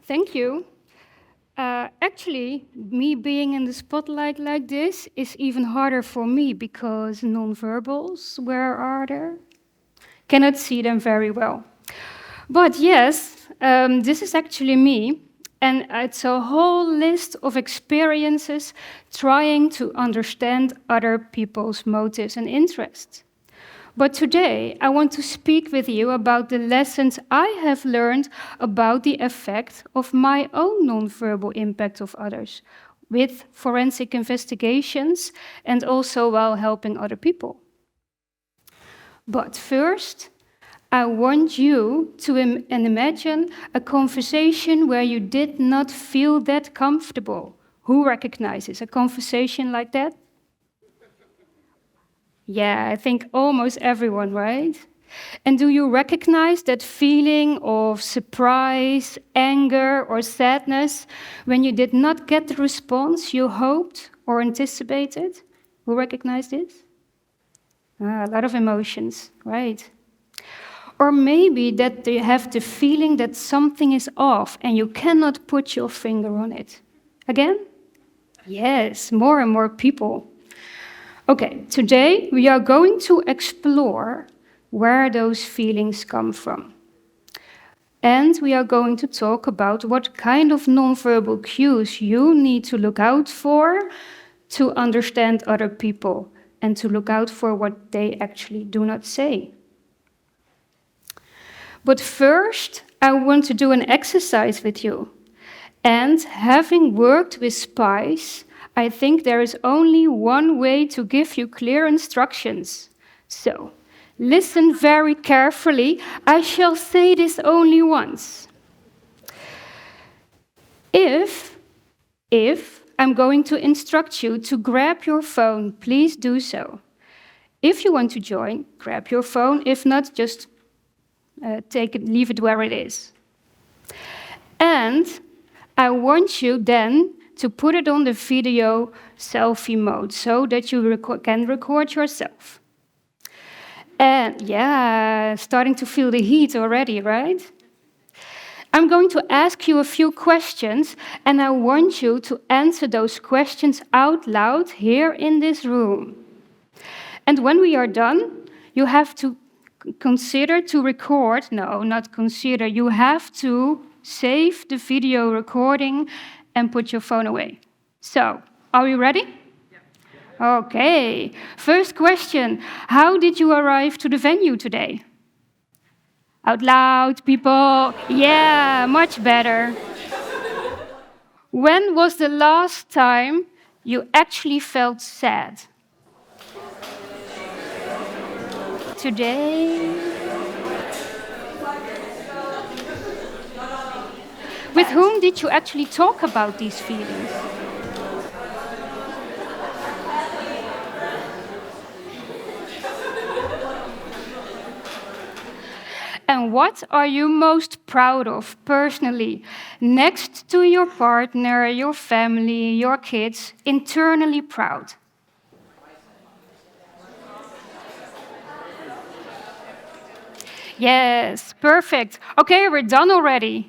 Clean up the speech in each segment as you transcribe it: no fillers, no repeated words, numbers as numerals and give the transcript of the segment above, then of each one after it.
Thank you. Actually, me being in the spotlight like this is even harder for me because nonverbals, where are they? Cannot see them very well. But yes, this is actually me, and it's a whole list of experiences trying to understand other people's motives and interests. But today, I want to speak with you about the lessons I have learned about the effect of my own nonverbal impact of others with forensic investigations and also while helping other people. But first, I want you to imagine a conversation where you did not feel that comfortable. Who recognizes a conversation like that? Yeah, I think almost everyone, right? And do you recognize that feeling of surprise, anger, or sadness when you did not get the response you hoped or anticipated? Who recognize this? A lot of emotions, right? Or maybe that you have the feeling that something is off and you cannot put your finger on it. Again? Yes, more and more people. Okay, today we are going to explore where those feelings come from. And we are going to talk about what kind of nonverbal cues you need to look out for to understand other people and to look out for what they actually do not say. But first, I want to do an exercise with you. And having worked with spies, I think there is only one way to give you clear instructions. So, listen very carefully. I shall say this only once. If I'm going to instruct you to grab your phone, please do so. If you want to join, grab your phone. If not, just leave it where it is. And I want you then to put it on the video selfie mode so that you can record yourself. And yeah, starting to feel the heat already, right? I'm going to ask you a few questions, and I want you to answer those questions out loud here in this room. And when we are done, you have to consider to record, no, not consider, you have to save the video recording and put your phone away. So, are we ready? Yeah. Okay. First question, how did you arrive to the venue today? Out loud, people. Yeah, much better. When was the last time you actually felt sad? Today? With whom did you actually talk about these feelings? And what are you most proud of personally, next to your partner, your family, your kids, internally proud? Yes, perfect. Okay, we're done already.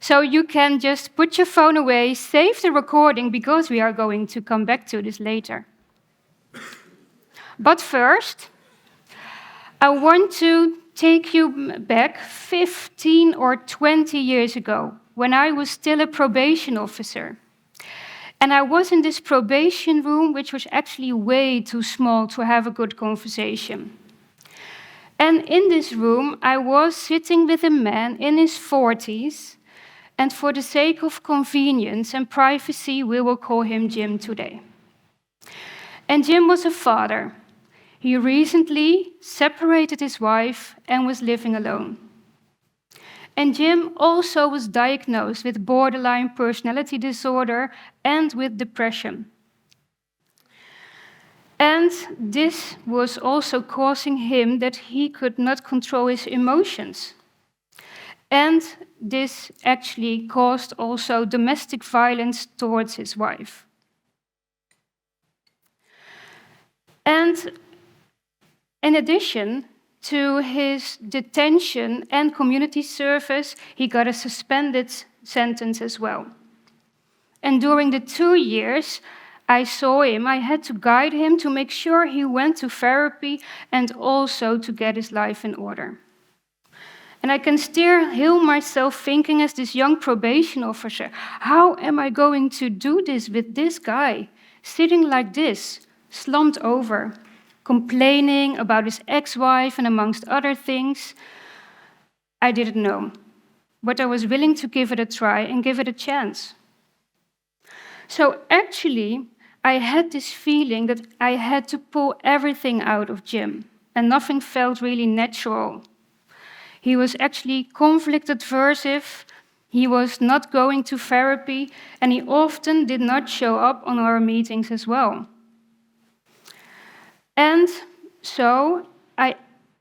So you can just put your phone away, save the recording, because we are going to come back to this later. But first, I want to take you back 15 or 20 years ago, when I was still a probation officer. And I was in this probation room, which was actually way too small to have a good conversation. And in this room, I was sitting with a man in his 40s, and for the sake of convenience and privacy, we will call him Jim today. And Jim was a father. He recently separated his wife and was living alone. And Jim also was diagnosed with borderline personality disorder and with depression. And this was also causing him that he could not control his emotions. And this actually caused also domestic violence towards his wife. And in addition, to his detention and community service, he got a suspended sentence as well. And during the 2 years I saw him, I had to guide him to make sure he went to therapy and also to get his life in order. And I can still hear myself thinking as this young probation officer, how am I going to do this with this guy, sitting like this, slumped over, complaining about his ex-wife and amongst other things? I didn't know, but I was willing to give it a try and give it a chance. So actually, I had this feeling that I had to pull everything out of Jim, and nothing felt really natural. He was actually conflict aversive, he was not going to therapy, and he often did not show up on our meetings as well. And so I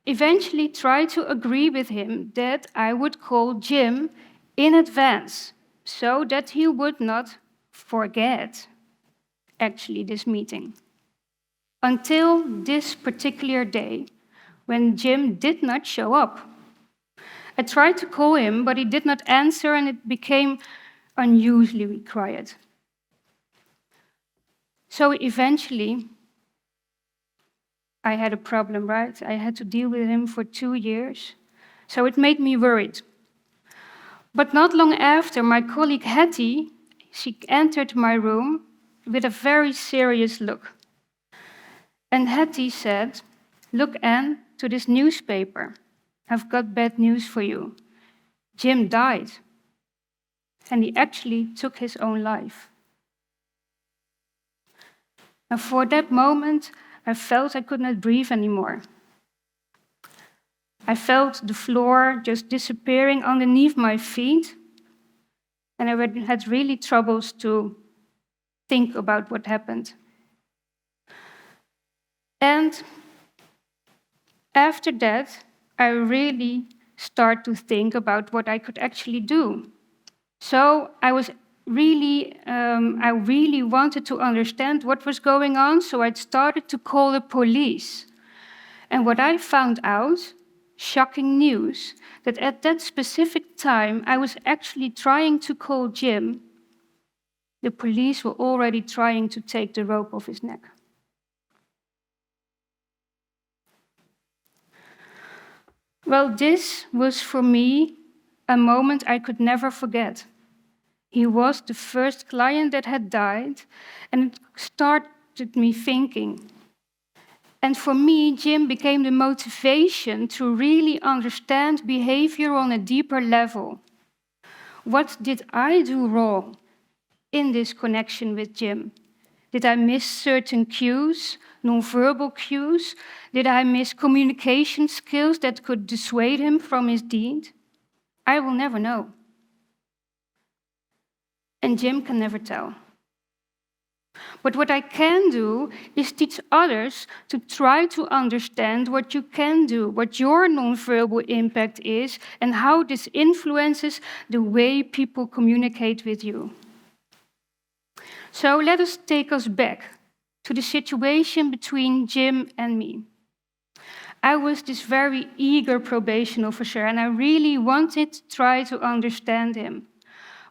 eventually tried to agree with him that I would call Jim in advance so that he would not forget actually this meeting. Until this particular day when Jim did not show up. I tried to call him, but he did not answer, and it became unusually quiet. So eventually, I had a problem, right? I had to deal with him for 2 years. So it made me worried. But not long after, my colleague Hattie, she entered my room with a very serious look. And Hattie said, "Look, Anne, to this newspaper. I've got bad news for you. Jim died, and he actually took his own life." And for that moment, I felt I could not breathe anymore. I felt the floor just disappearing underneath my feet, and I had really troubles to think about what happened. And after that, I really started to think about what I could actually do. So I really wanted to understand what was going on, so I started to call the police. And what I found out, shocking news, that at that specific time I was actually trying to call Jim, the police were already trying to take the rope off his neck. Well, this was for me a moment I could never forget. He was the first client that had died, and it started me thinking. And for me, Jim became the motivation to really understand behavior on a deeper level. What did I do wrong in this connection with Jim? Did I miss certain cues, nonverbal cues? Did I miss communication skills that could dissuade him from his deed? I will never know. And Jim can never tell. But what I can do is teach others to try to understand what you can do, what your nonverbal impact is, and how this influences the way people communicate with you. So let us take us back to the situation between Jim and me. I was this very eager probation officer, and I really wanted to try to understand him.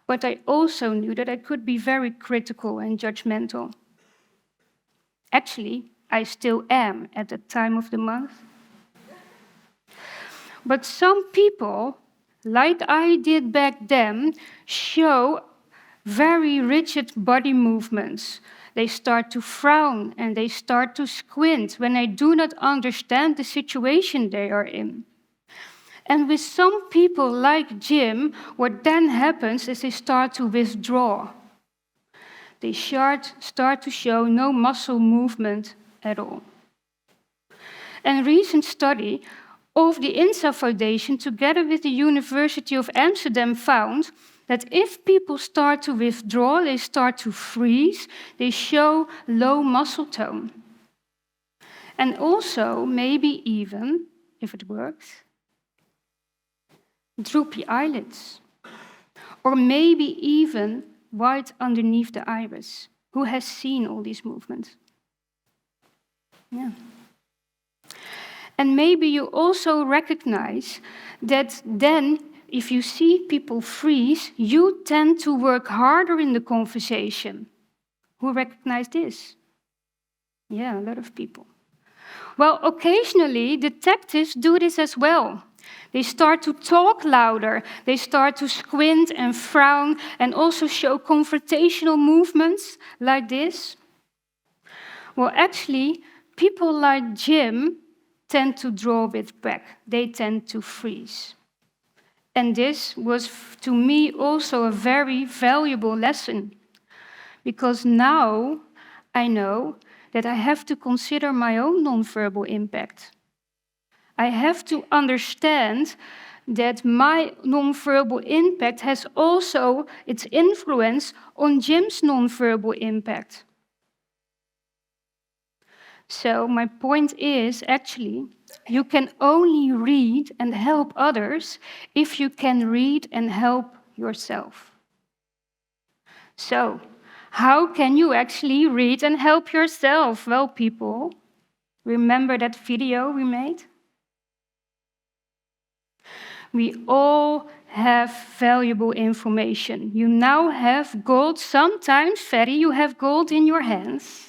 But I also knew that I could be very critical and judgmental. Actually, I still am at that time of the month. But some people, like I did back then, show very rigid body movements. They start to frown and they start to squint when they do not understand the situation they are in. And with some people like Jim, what then happens is they start to withdraw. They start to show no muscle movement at all. And a recent study of the INSA Foundation, together with the University of Amsterdam, found that if people start to withdraw, they start to freeze, they show low muscle tone. And also, maybe even, if it works, droopy eyelids, or maybe even white underneath the iris. Who has seen all these movements? Yeah. And maybe you also recognize that then, if you see people freeze, you tend to work harder in the conversation. Who recognize this? Yeah, a lot of people. Well, occasionally, detectives do this as well. They start to talk louder, they start to squint and frown, and also show confrontational movements like this. Well, actually, people like Jim tend to draw a bit back. They tend to freeze. And this was, to me, also a very valuable lesson, because now I know that I have to consider my own nonverbal impact. I have to understand that my nonverbal impact has also its influence on Jim's nonverbal impact. So my point is, actually, you can only read and help others if you can read and help yourself. So, how can you actually read and help yourself? Well, people, remember that video we made? We all have valuable information. You now have gold. Sometimes, Ferry, you have gold in your hands.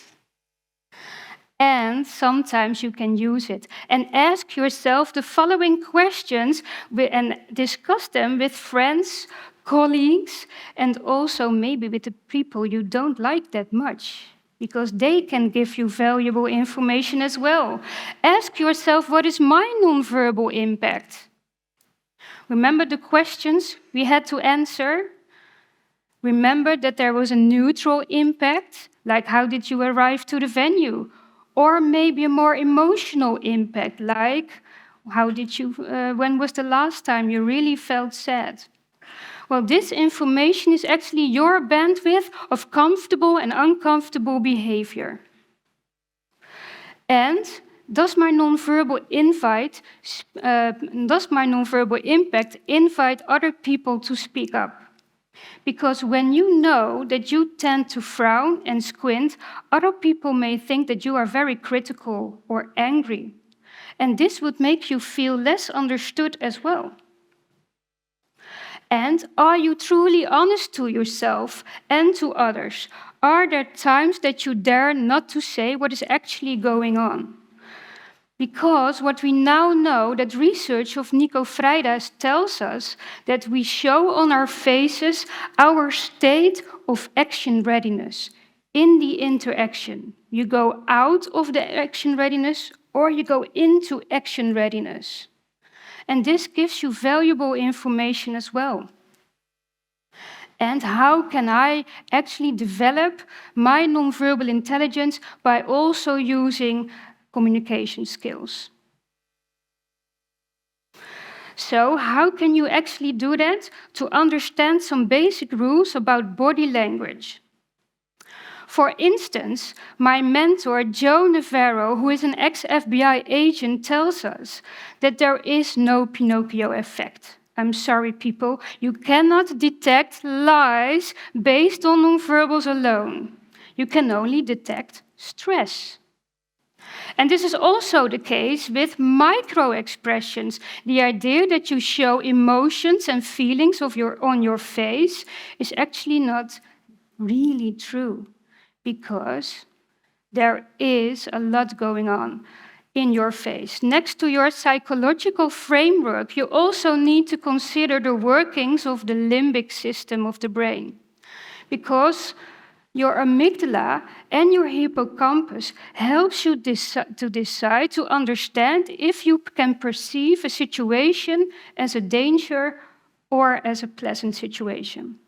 And sometimes you can use it. And ask yourself the following questions and discuss them with friends, colleagues, and also maybe with the people you don't like that much, because they can give you valuable information as well. Ask yourself, what is my nonverbal impact? Remember the questions we had to answer? Remember that there was a neutral impact, like how did you arrive to the venue? Or maybe a more emotional impact, like when was the last time you really felt sad? Well, this information is actually your bandwidth of comfortable and uncomfortable behavior. And does my nonverbal impact invite other people to speak up? Because when you know that you tend to frown and squint, other people may think that you are very critical or angry. And this would make you feel less understood as well. And are you truly honest to yourself and to others? Are there times that you dare not to say what is actually going on? Because what we now know, that research of Nico Freidas tells us that we show on our faces our state of action readiness in the interaction. You go out of the action readiness or you go into action readiness. And this gives you valuable information as well. And how can I actually develop my nonverbal intelligence by also using communication skills? So how can you actually do that? To understand some basic rules about body language. For instance, my mentor, Joe Navarro, who is an ex-FBI agent, tells us that there is no Pinocchio effect. I'm sorry, people, you cannot detect lies based on nonverbals alone. You can only detect stress. And this is also the case with micro-expressions. The idea that you show emotions and feelings on your face is actually not really true, because there is a lot going on in your face. Next to your psychological framework, you also need to consider the workings of the limbic system of the brain, because your amygdala and your hippocampus helps you to decide, to understand if you can perceive a situation as a danger or as a pleasant situation.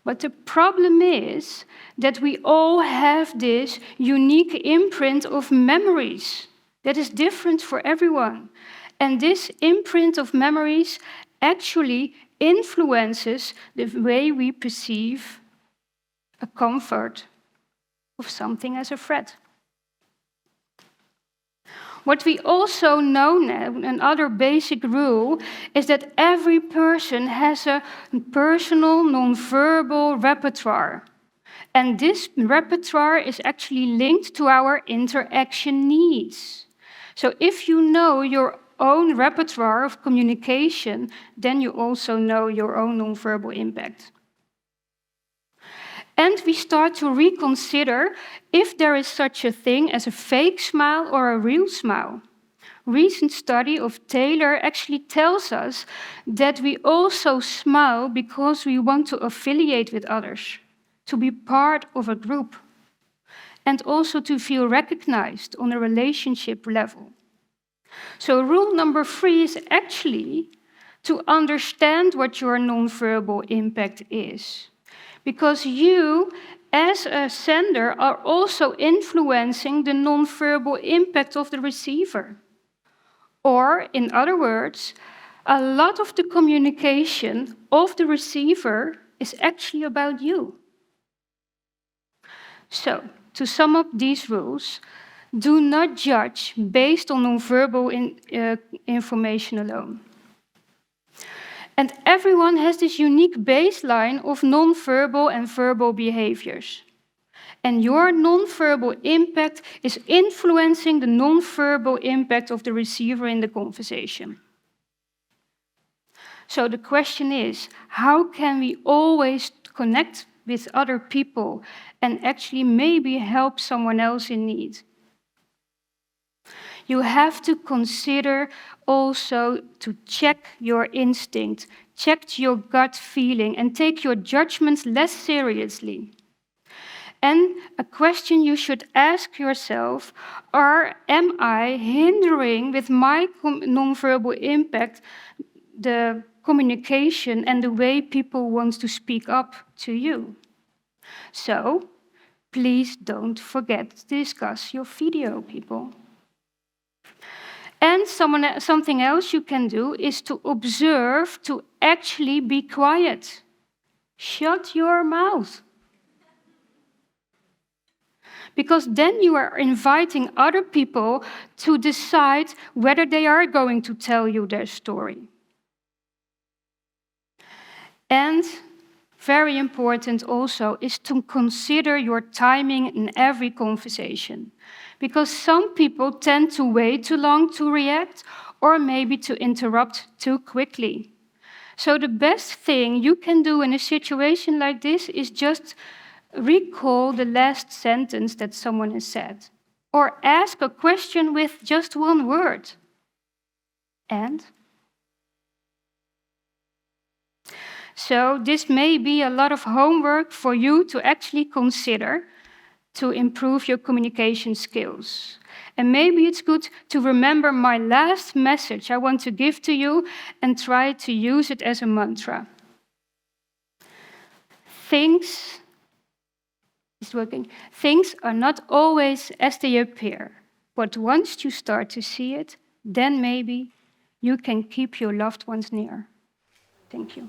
But the problem is that we all have this unique imprint of memories that is different for everyone. And this imprint of memories actually influences the way we perceive a comfort of something as a threat. What we also know now, another basic rule, is that every person has a personal nonverbal repertoire. And this repertoire is actually linked to our interaction needs. So if you know your own repertoire of communication, then you also know your own nonverbal impact. And we start to reconsider if there is such a thing as a fake smile or a real smile. Recent study of Taylor actually tells us that we also smile because we want to affiliate with others, to be part of a group, and also to feel recognized on a relationship level. So rule number 3 is actually to understand what your nonverbal impact is. Because you, as a sender, are also influencing the nonverbal impact of the receiver. Or, in other words, a lot of the communication of the receiver is actually about you. So, to sum up these rules, do not judge based on nonverbal information alone. And everyone has this unique baseline of nonverbal and verbal behaviors. And your nonverbal impact is influencing the nonverbal impact of the receiver in the conversation. So the question is, how can we always connect with other people and actually maybe help someone else in need? You have to consider also to check your instinct, check your gut feeling, and take your judgments less seriously. And a question you should ask yourself am I hindering with my nonverbal impact the communication and the way people want to speak up to you? So, please don't forget to discuss your video, people. And something else you can do is to observe, to actually be quiet. Shut your mouth. Because then you are inviting other people to decide whether they are going to tell you their story. And very important also is to consider your timing in every conversation. Because some people tend to wait too long to react or maybe to interrupt too quickly. So the best thing you can do in a situation like this is just recall the last sentence that someone has said, or ask a question with just one word. And? So this may be a lot of homework for you to actually consider to improve your communication skills. And maybe it's good to remember my last message I want to give to you and try to use it as a mantra. Things are not always as they appear, but once you start to see it, then maybe you can keep your loved ones near. Thank you.